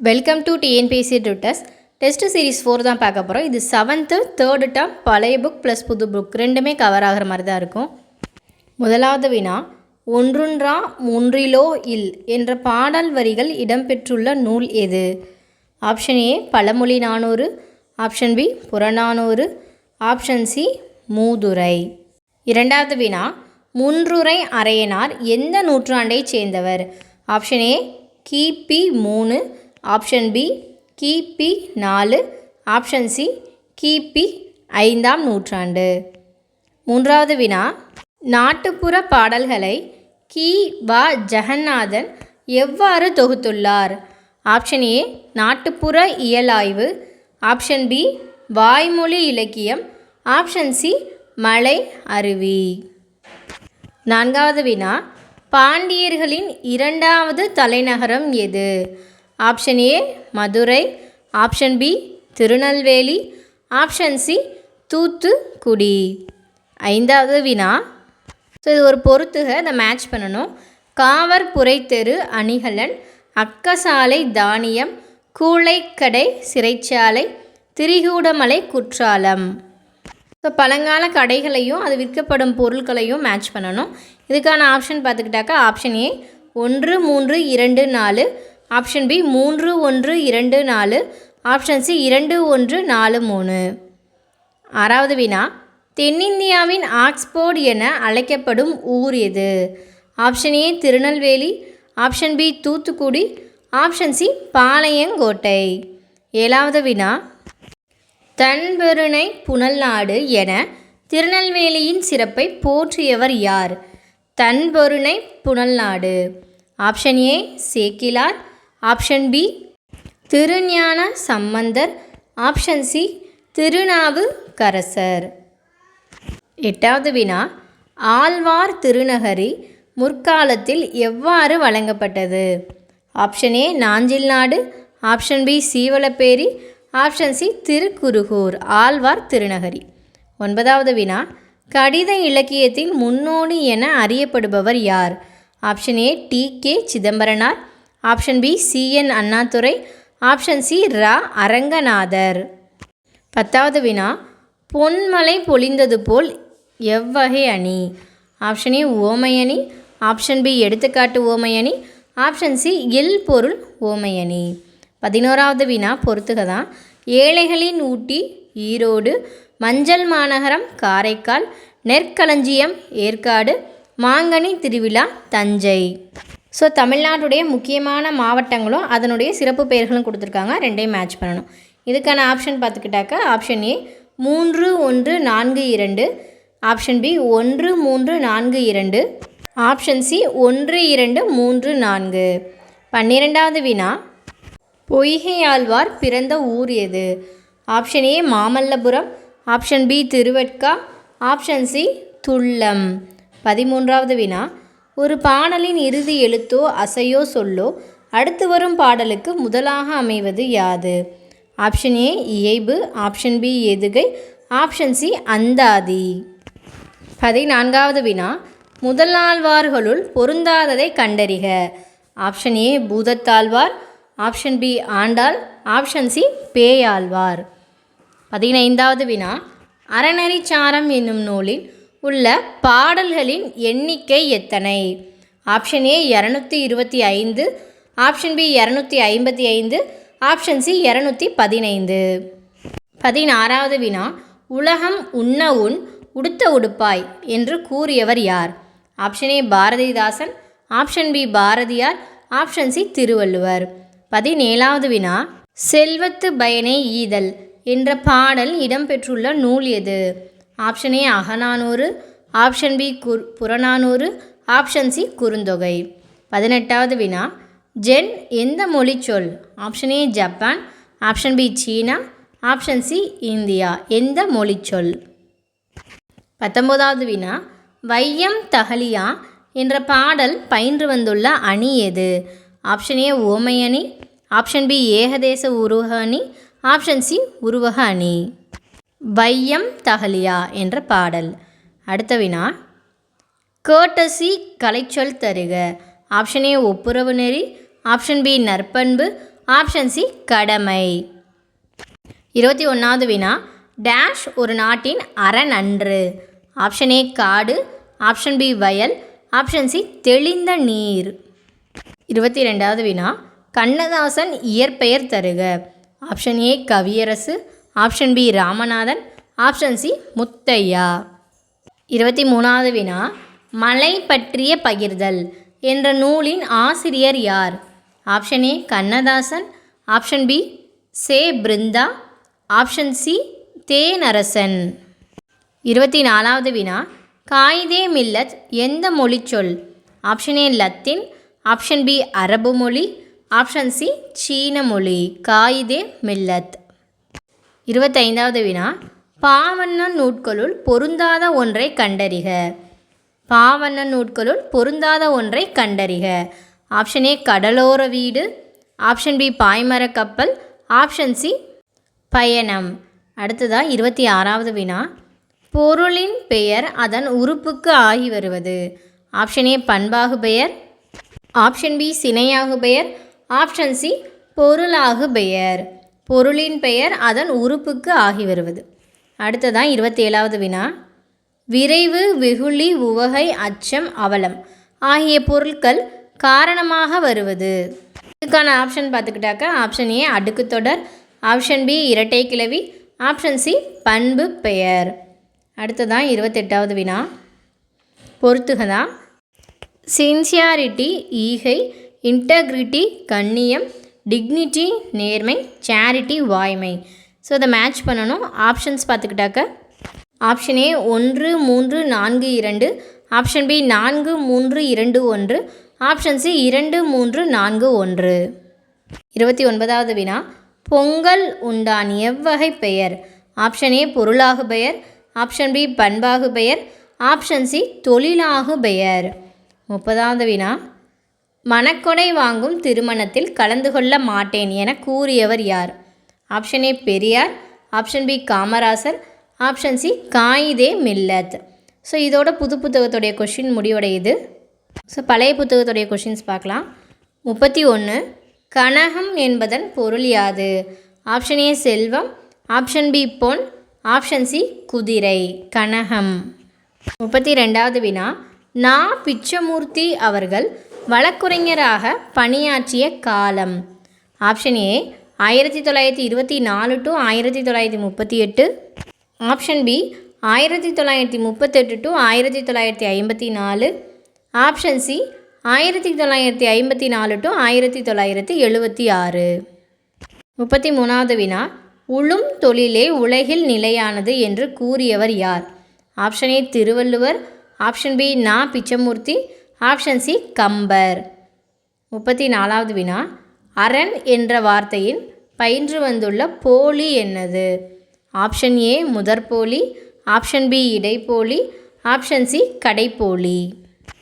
Welcome to TNPSC tutors. Test series 4 தான் பார்க்க போகிறோம். இது 7th 3rd டேர்ம் பழைய புக் ப்ளஸ் புது புக் ரெண்டுமே கவர் ஆகிற மாதிரி தான் இருக்கும். முதலாவது வினா, ஒன்றுன்றா மூன்றிலோ இல் என்ற பாடல் வரிகள் இடம்பெற்றுள்ள நூல் எது? Option A Pazhamozhi 400, option B Purananuru, option C Moothurai. இரண்டாவது வினா, முன்றுரை அரையனார் எந்த நூற்றாண்டைச் சேர்ந்தவர்? ஆப்ஷன் ஏ கிபி 3, ஆப்ஷன் பி கிபி 4, ஆப்ஷன் சி கிபி 5ஆம் நூற்றாண்டு. மூன்றாவது வினா, நாட்டுப்புற பாடல்களை கி. வ. ஜெகநாதன் எவ்வாறு தொகுத்துள்ளார்? ஆப்ஷன் ஏ நாட்டுப்புற இயலாய்வு, ஆப்ஷன் பி வாய்மொழி இலக்கியம், ஆப்ஷன் சி மலை அருவி. நான்காவது வினா, பாண்டியர்களின் இரண்டாவது தலைநகரம் எது? Option A Madurai, option B Tirunelveli, option C Thoothukudi. ஐந்தாவது வினா, இது ஒரு பொறுத்துக, இதை மேட்ச் பண்ணணும். காவர் புரைத்தெரு அணிகலன், அக்கசாலை தானியம், கூளைக்கடை சிறைச்சாலை, திரிகூடமலை குற்றாலம். ஸோ பழங்கால கடைகளையும் அது விற்கப்படும் பொருட்களையும் மேட்ச் பண்ணணும். இதுக்கான ஆப்ஷன் பார்த்துக்கிட்டாக்கா option A 1, 3, 2, 4, option B 3, 1, 2, 4, option C 2, 1, 4, 3. ஆறாவது வினா, தென்னிந்தியாவின் ஆக்ஸ்போர்ட் என அழைக்கப்படும் ஊர் எது? Option A Tirunelveli, option B Thoothukudi, option C Palayamkottai. ஏழாவது வினா, தன்பெருனை புனல்நாடு என திருநெல்வேலியின் சிறப்பை போற்றியவர் யார்? தன்பெருனை புனல்நாடு. Option A Sekkizhar, option B Thirugnana Sambandar, option C Thirunavukkarasar. எட்டாவது வினா, ஆழ்வார் திருநகரி முற்காலத்தில் எவ்வாறு வழங்கப்பட்டது? Option A Nanjil Nadu, option B Seevalaperi, option C Thirukurugur. Alwar Thirunagari. ஒன்பதாவது வினா, கடித இலக்கியத்தின் முன்னோடி என அறியப்படுபவர் யார்? Option A T K. Chidambaranar, option B C N. Annadurai, option C ரா. அரங்கநாதர். பத்தாவது வினா, பொன்மலை பொழிந்தது போல் எவ்வகை அணி? ஆப்ஷன் ஏ உவமையணி, ஆப்ஷன் பி எடுத்துக்காட்டு உவமையணி, ஆப்ஷன் சி இல் பொருள் உவமையணி. 11வது வினா பொறுத்துக தான். ஏழைகளின் ஊட்டி ஈரோடு, மஞ்சள் மாநகரம் காரைக்கால், நெற்களஞ்சியம் ஏற்காடு, மாங்கனி திருவிழா தஞ்சை. ஸோ தமிழ்நாட்டுடைய முக்கியமான மாவட்டங்களும் அதனுடைய சிறப்பு பெயர்களும் கொடுத்துருக்காங்க, ரெண்டையும் மேட்ச் பண்ணணும். இதுக்கான ஆப்ஷன் பார்த்துக்கிட்டாக்கா option A 3, 1, 4, 2, option B 1, 3, 4, 2, option C 1, 2, 3, 4. 12வது வினா, பொய்கையாழ்வார் பிறந்த ஊர் எது? Option A Mamallapuram, option B Thiruvekka, option C Thullam. 13வது வினா, ஒரு பாடலின் இறுதி எழுத்தோ அசையோ சொல்லோ அடுத்து வரும் பாடலுக்கு முதலாக அமைவது யாது? ஆப்ஷன் ஏ இயைபு, ஆப்ஷன் பி எதுகை, ஆப்ஷன் சி அந்தாதி. 14வது வினா, முதலாழ்வார்களுள் பொருந்தாததை கண்டறிக. Option A Boothathazhwar, option B Andal, option C Peyazhwar. 15வது வினா, அறநெறிச்சாரம் என்னும் நூலில் உள்ள பாடல்களின் எண்ணிக்கை எத்தனை? Option A 225, option B 255, option C 215. 16வது வினா, உலகம் உண்ண உன் உடுத்த உடுப்பாய் என்று கூறியவர் யார்? Option A Bharathidasan, option B Bharathiyar, option C Thiruvalluvar. 17வது வினா, செல்வத்து பயனை ஈதல் என்ற பாடல் இடம்பெற்றுள்ள நூல் எது? Option A Akananuru, option B Purananuru, option C Kurunthogai. 18வது வினா, ஜென் எந்த மொழி சொல்? Option A Japan, option B சீனா, ஆப்ஷன் சி இந்தியா. எந்த மொழி சொல்? 19வது வினா, வையம் தகலியா என்ற பாடல் பயின்று வந்துள்ள அணி எது? ஆப்ஷன் ஏ உவமை அணி, ஆப்ஷன் பி ஏகதேச உருவக அணி, ஆப்ஷன் சி உருவக அணி. வையம் தகலியா என்ற பாடல். அடுத்த வினா, கேட்டசி கலைச்சொல் தருக. ஆப்ஷன் ஏ ஒப்புரவு நெறி, ஆப்ஷன் பி நற்பண்பு, ஆப்ஷன் சி கடமை. 21வது வினா, டேஷ் ஒரு நாட்டின் அரண் அன்று. ஆப்ஷன் ஏ காடு, ஆப்ஷன் பி வயல், ஆப்ஷன் சி தெளிந்த நீர். 22வது வினா, கண்ணதாசன் இயற்பெயர் தருக. Option A Kaviyarasu, option B Ramanathan, option C Muthaiah. 23வது வினா, மலை பற்றிய பகிர்தல் என்ற நூலின் ஆசிரியர் யார்? Option A Kannadasan, option B சே பிருந்தா, ஆப்ஷன் சி தேனரசன். 24வது வினா, காயிதே மில்லத் எந்த மொழிச்சொல்? Option A Latin, option B அரபு மொழி, ஆப்ஷன் சி சீன மொழி. காயிதே மில்லத். 25வது வினா, பாவண்ண நூட்களுள் பொருந்தாத ஒன்றை கண்டறிக. பாவண்ண நூட்களுள் பொருந்தாத ஒன்றை கண்டறிக. ஆப்ஷன் ஏ கடலோர வீடு, ஆப்ஷன் பி பாய்மர கப்பல், ஆப்ஷன் சி பயணம். அடுத்ததாக 26வது வினா, பொருளின் பெயர் அதன் உறுப்புக்கு ஆகி வருவது. ஆப்ஷன் ஏ பண்பாகு பெயர், ஆப்ஷன் பி சினையாகு பெயர், ஆப்ஷன் சி பொருளாகு பெயர். பொருளின் பெயர் அதன் உறுப்புக்கு ஆகி வருவது. அடுத்ததான் 27வது வினா, விரைவு, வெகுளி, உவகை, அச்சம், அவலம் ஆகிய பொருட்கள் காரணமாக வருவது. இதுக்கான ஆப்ஷன் பார்த்துக்கிட்டாக்கா ஆப்ஷன் ஏ அடுக்கு தொடர், ஆப்ஷன் பி இரட்டை கிளவி, ஆப்ஷன் சி பண்பு பெயர். அடுத்ததான் 28வது வினா, பொறுத்துகதா. சின்சியாரிட்டி ஈகை, இன்டெக்ரிட்டி கண்ணியம், டிக்னிட்டி நேர்மை, சேரிட்டி வாய்மை. ஸோ இதை மேட்ச் பண்ணணும். ஆப்ஷன்ஸ் பார்த்துக்கிட்டாக்க option A 1 3 4 2, option B 4 3 2 1, option C 2 3 4 1. 29வது வினா, பொங்கல் உண்டான் எவ்வகை பெயர்? ஆப்ஷன் ஏ பொருளாகு பெயர், ஆப்ஷன் பி பண்பாகு பெயர், ஆப்ஷன் சி தொழிலாகு பெயர். 30வது வினா, மணக்கொடை வாங்கும் திருமணத்தில் கலந்து கொள்ள மாட்டேன் என கூறியவர் யார்? Option A Periyar, option B Kamarajar, option C Quaid-e-Millath. So இதோட புது புத்தகத்துடைய கொஷின் முடிவடையுது. ஸோ பழைய புத்தகத்துடைய கொஷின்ஸ் பார்க்கலாம். 31, கனகம் என்பதன் பொருள் யாது? ஆப்ஷன் ஏ செல்வம், ஆப்ஷன் பி பொன், ஆப்ஷன் சி குதிரை. கனகம். 32வது வினா, நா. பிச்சமூர்த்தி அவர்கள் வழக்குரைஞராக பணியாற்றிய காலம். Option A 1924 to 1938, option B 1938 to 1954, option C 1954 to 1976. 33வது வினா, உழும் தொழிலே உலகில் நிலையானது என்று கூறியவர் யார்? Option A Thiruvalluvar, option B நா. Pichamoorthy, option C Kambar. 34வது வினா, அரண் என்ற வார்த்தையின் பயின்று வந்துள்ள போலி என்னது? ஆப்ஷன் ஏ முதற்போலி, ஆப்ஷன் பி இடைப்போலி, ஆப்ஷன் சி கடைப்போலி.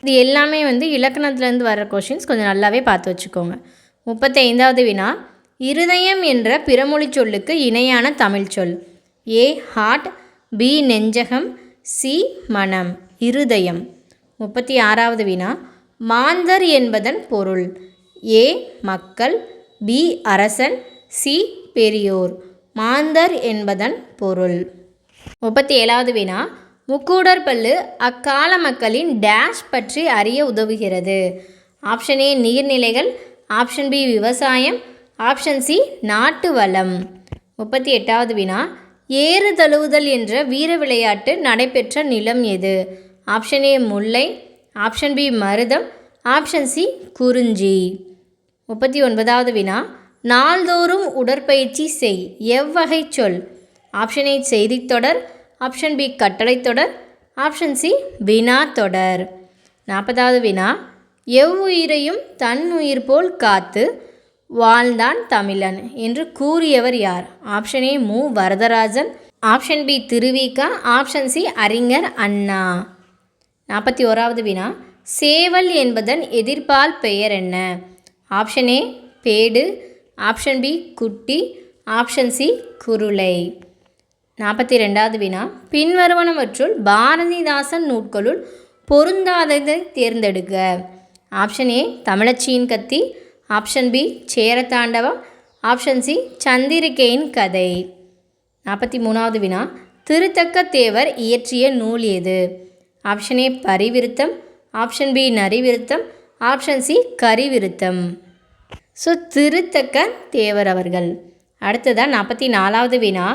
இது எல்லாமே இலக்கணத்துலேருந்து வர கொஷின்ஸ், கொஞ்சம் நல்லாவே பார்த்து வச்சுக்கோங்க. 35வது வினா, இருதயம் என்ற பிறமொழி சொல்லுக்கு இணையான தமிழ் சொல். ஏ ஹார்ட், பி நெஞ்சகம், சி மனம். இருதயம். 36வது வினா, மாந்தர் என்பதன் பொருள். ஏ மக்கள், பி அரசன், சி பெரியோர். மாந்தர் என்பதன் பொருள். 37வது வினா, முக்கூடர் பல்லு அக்கால மக்களின் டேஷ் பற்றி அறிய உதவுகிறது. ஆப்ஷன் ஏ நீர்நிலைகள், ஆப்ஷன் பி விவசாயம், ஆப்ஷன் சி நாட்டு வளம். 38வது வினா, ஏறு தழுவுதல் என்ற வீர விளையாட்டு நடைபெற்ற நிலம் எது? ஆப்ஷன் ஏ முல்லை, ஆப்ஷன் பி மருதம், ஆப்ஷன் சி குறிஞ்சி. 39வது வினா, நாள்தோறும் உடற்பயிற்சி செய் எவ்வகை சொல்? ஆப்ஷன் ஏ செய்தித்தொடர், ஆப்ஷன் பி கட்டளைத்தொடர், ஆப்ஷன் சி வினா தொடர். 40வது வினா, எவ்வுயிரையும் தன் உயிர் போல் காத்து வாழ்ந்தான் தமிழன் என்று கூறியவர் யார்? Option A Mu Varadarajan, option B Thiru Vi Ka, option C Arignar Anna. 41வது வினா, சேவல் என்பதன் எதிர்பால் பெயர் என்ன? ஆப்ஷன் ஏ பேடு, ஆப்ஷன் பி குட்டி, ஆப்ஷன் சி குருளை. 42வது வினா, பின்வருவனவற்றுள் பாரதிதாசன் நூட்களுள் பொருந்தாததை தேர்ந்தெடுக்க. ஆப்ஷன் ஏ தமிழச்சியின் கத்தி, option B Cheratthandavam, option C சந்திரிகையின் கதை. 43வது வினா, திருத்தக்க தேவர் இயற்றிய நூல் எது? Option A Parivirutham, option B Narivirutham, option C Karivirutham. So Thiruthakka Thevar அவர்கள். அடுத்ததாக 44வது வினா,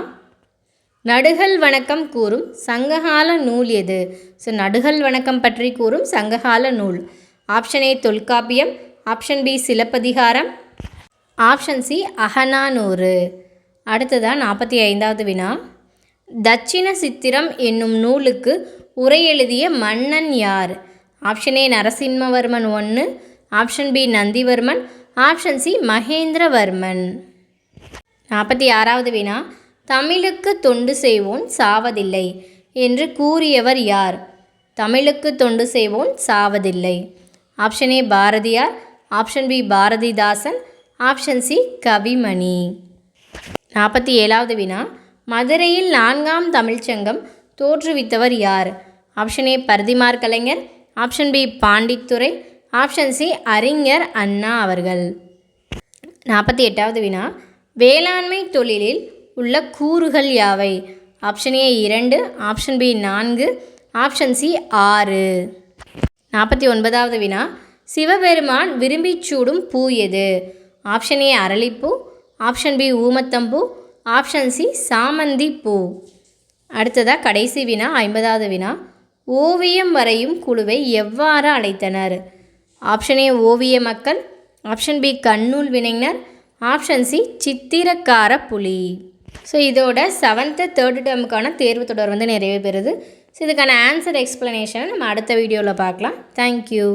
நடுகள் வணக்கம் கூறும் சங்ககால நூல் எது? ஸோ நடுகள் வணக்கம் பற்றி கூறும் சங்ககால நூல். Option A Tholkappiyam, option B Silappathikaram, option C Agananuru. அடுத்ததாக 45வது வினா, தட்சிண சித்திரம் என்னும் நூலுக்கு உரை எழுதிய மன்னன் யார்? Option A Narasimhavarman 1, option B Nandivarman, option C Mahendravarman. 46வது வினா, தமிழுக்கு தொண்டு செய்வோன் சாவதில்லை என்று கூறியவர் யார்? தமிழுக்கு தொண்டு செய்வோன் சாவதில்லை. Option A Bharathiyar, option B Bharathidasan, option C Kavimani. 47வது வினா, மதுரையில் 4ஆம் தமிழ்ச்சங்கம் தோற்றுவித்தவர் யார்? Option A Parithimar Kalaignar, option B Pandithurai, option C Arignar Anna அவர்கள். 48வது வினா, வேளாண்மை தொழிலில் உள்ள கூறுகள் யாவை? Option A 2, option B 4, option C 6. 49வது வினா, சிவபெருமான் விரும்பி சூடும் பூ எது? ஆப்ஷன் ஏ அரளிப்பூ, ஆப்ஷன் பி ஊமத்தம்பூ, ஆப்ஷன் சி சாமந்தி பூ. அடுத்ததாக கடைசி வினா 50வது வினா, ஓவியம் வரையும் குழுவை எவ்வாறு அழைத்தனர்? ஆப்ஷன் ஏ ஓவிய மக்கள், option B கண்ணூல் வினைஞர், option C Chitrakara புலி. ஸோ இதோட 7th 3rd டேர்முக்கான தேர்வு தொடர் நிறைவு பெறுது. ஸோ இதுக்கான ஆன்சர் எக்ஸ்ப்ளனேஷனை நம்ம அடுத்த வீடியோவில் பார்க்கலாம். தேங்க்யூ.